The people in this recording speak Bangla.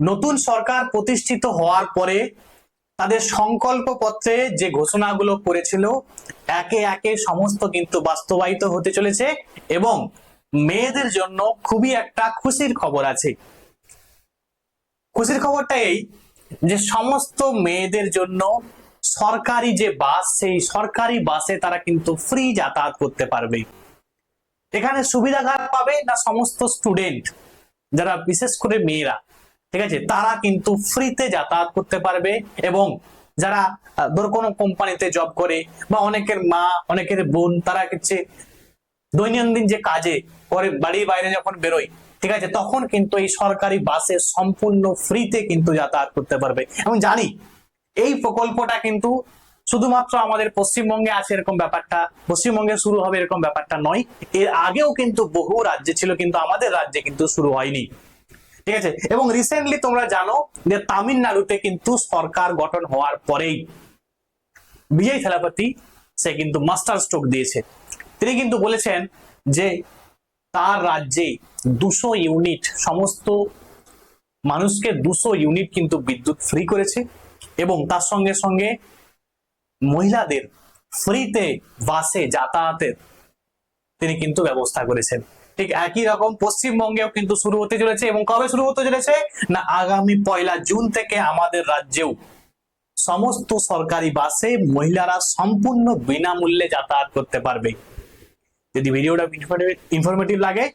নতুন সরকার প্রতিষ্ঠিত হওয়ার পরে তাদের সংকল্প পত্রে যে ঘোষণাগুলো করেছিল একে একে সমস্ত কিন্তু বাস্তবায়িত হতে চলেছে এবং মেয়েদের জন্য খুবই একটা খুশির খবর আছে। খুশির খবরটা এই যে সমস্ত মেয়েদের জন্য সরকারি যে বাস, সেই সরকারি বাসে তারা কিন্তু ফ্রি যাতায়াত করতে পারবে। এখানে সুবিধা কারা পাবে না, সমস্ত স্টুডেন্ট যারা বিশেষ করে মেয়েরা, ঠিক আছে, তারা কিন্তু ফ্রিতে যাতায়াত করতে পারবে। এবং যারা ধর কোনো কোম্পানিতে জব করে বা অনেকের মা অনেকের বোন তারা হচ্ছে দৈনন্দিন যে কাজে করে বাড়ির বাইরে যখন বেরোয়, ঠিক আছে, তখন কিন্তু এই সরকারি বাসে সম্পূর্ণ ফ্রিতে কিন্তু যাতায়াত করতে পারবে। এবং জানি এই প্রকল্পটা কিন্তু শুধুমাত্র আমাদের পশ্চিমবঙ্গে আছে এরকম ব্যাপারটা, পশ্চিমবঙ্গে শুরু হবে এরকম ব্যাপারটা নয়। এর আগেও কিন্তু বহু রাজ্যে ছিল, কিন্তু আমাদের রাজ্যে কিন্তু শুরু হয়নি, ঠিক আছে। এবং রিসেন্টলি তোমরা জানো যে তামিলনাড়ুতে কিন্তু সরকার গঠন হওয়ার পরেই বিজয় থালাপতি সে কিন্তু মাস্টার স্ট্রোক দিয়েছে। তিনি কিন্তু বলেছেন যে তার রাজ্যে 200 ইউনিট সমস্ত মানুষকে 200 ইউনিট কিন্তু বিদ্যুৎ ফ্রি করেছে এবং তার সঙ্গে সঙ্গে মহিলাদের ফ্রিতে বাসে যাতায়াতের তিনি কিন্তু ব্যবস্থা করেছেন। ঠিক একই রকম পশ্চিমবঙ্গেও কিন্তু শুরু হতে চলেছে। এবং কবে শুরু হতে চলেছে না, আগামী 1 জুন থেকে আমাদের রাজ্যেও সমস্ত সরকারি বাসে মহিলারা সম্পূর্ণ বিনামূল্যে যাতায়াত করতে পারবে। যদি ভিডিওটা ইনফরমেটিভ লাগে